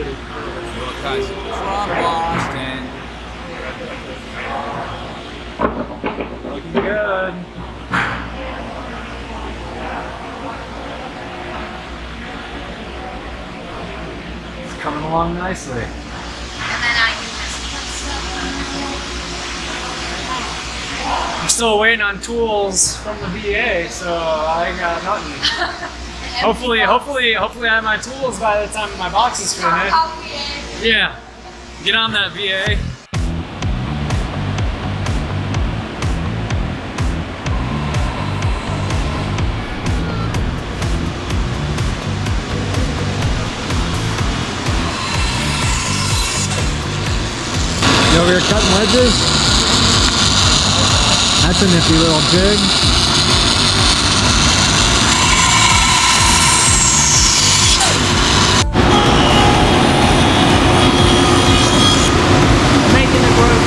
Guys from Boston. Looking good. It's coming along nicely. I'm still waiting on tools from the VA, so I got nothing. Hopefully I have my tools by the time my box is finished. Yeah, get on that VA. You over here cutting wedges? That's a nifty little jig. Making the groove.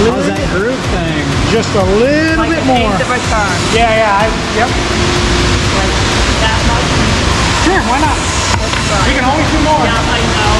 How's that groove thing? Just a little Like bit a more. piece of a turn. Yeah, yep. Like that much. Sure, why not? We can always do more. Yeah, I know.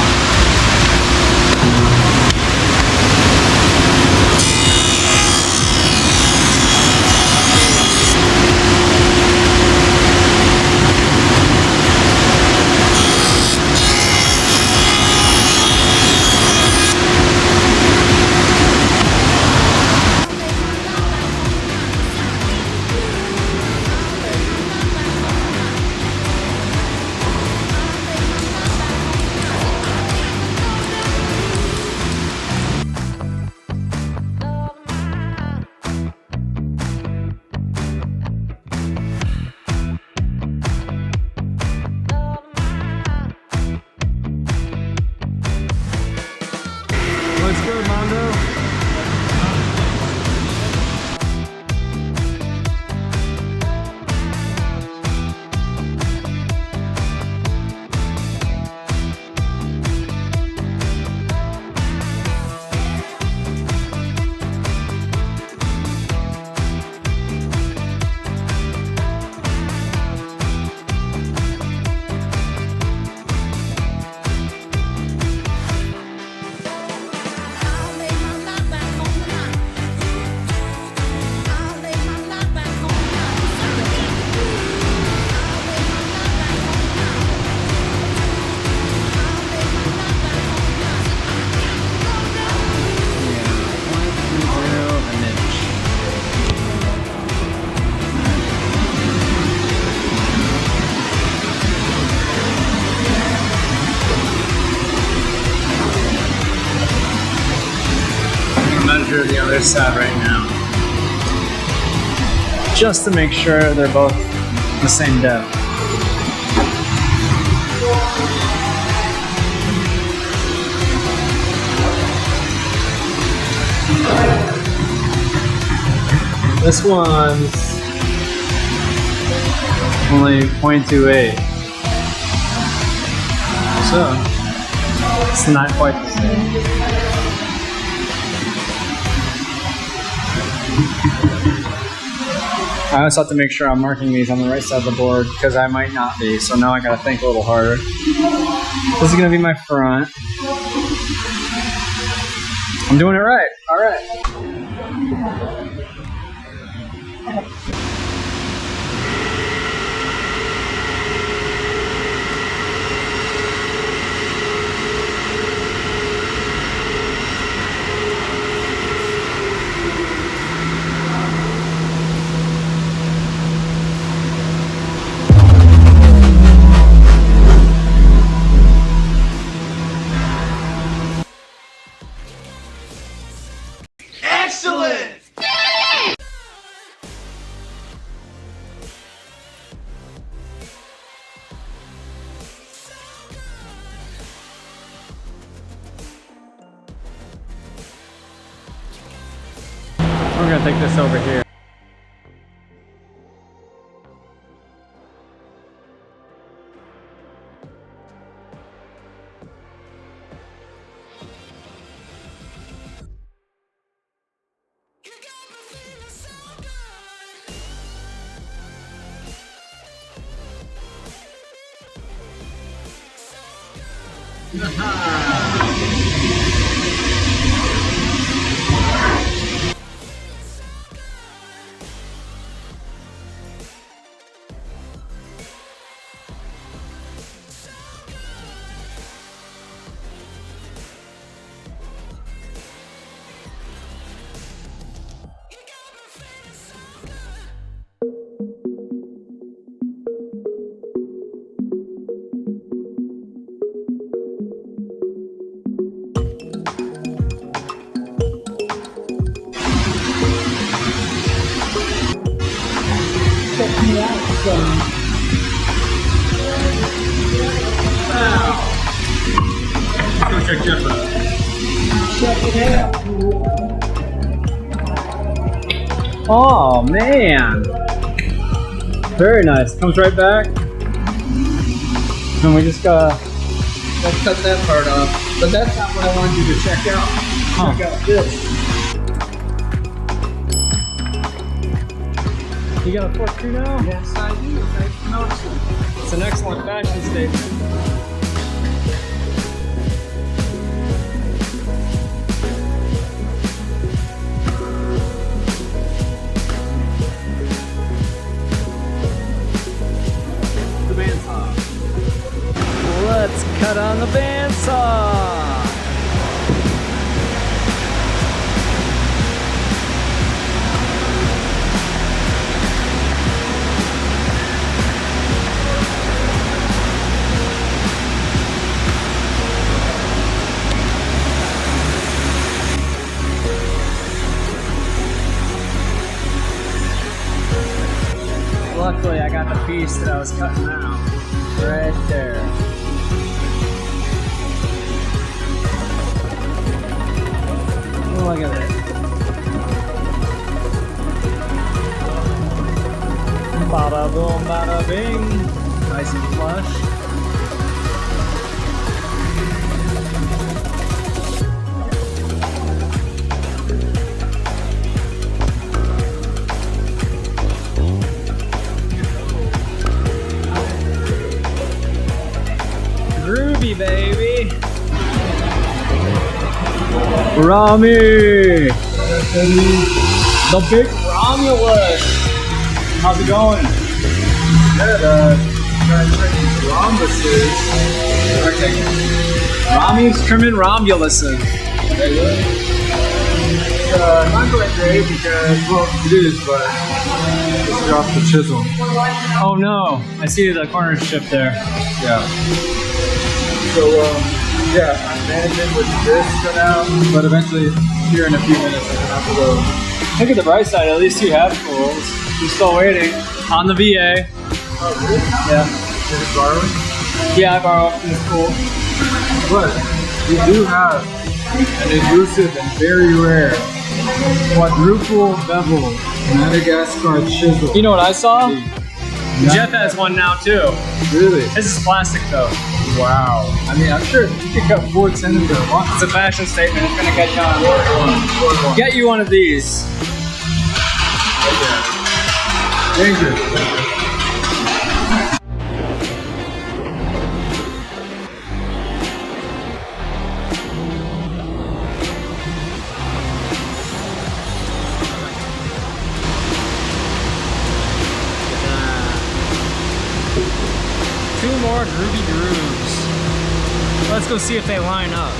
Looks good, Mondo. Measure the other side right now, just to make sure they're both the same depth. This one's only 0.28, so it's not quite the same. I always have to make sure I'm marking these on the right side of the board because I might not be, so now I gotta think a little harder. This is gonna be my front. I'm doing it right, all right. We're gonna take this over here. Check this out. Check it out. Oh man, very nice. Comes right back. And we just gotta cut that part off. But that's not what I wanted you to check out. Check out this. You got a fork too now? Yes, I do. Thanks for noticing. It's an excellent fashion statement. Let's cut on the bandsaw. Luckily, I got the piece that I was cutting out right there. Look at it. Bada boom, bada bing. Nice and flush. Groovy, baby. Rami! The big Romulus! How's it going? Good, trying to check these rhombuses. Rami's trimming Romuluses. Not going great because, well, it is, but just dropped the chisel. Oh no, I see the corner chip there. Yeah. So, yeah, I'm managing with this for now, but eventually, here in a few minutes, I'm gonna have to go. Look at the bright side, at least you have tools. You're still waiting on the VA. Oh, really? Yeah. Is it borrowing? Yeah, I borrow from the school. But we do have an elusive and very rare quadruple bevel Madagascar chisel. You know what I saw? Yeah. Jeff has one now too. Really? This is plastic though. Wow. I mean, I'm sure you could cut 4 tendons at once. It's a fashion statement, it's gonna catch on. Get you one of these. Danger. Two more groovy grooves. Let's go see if they line up.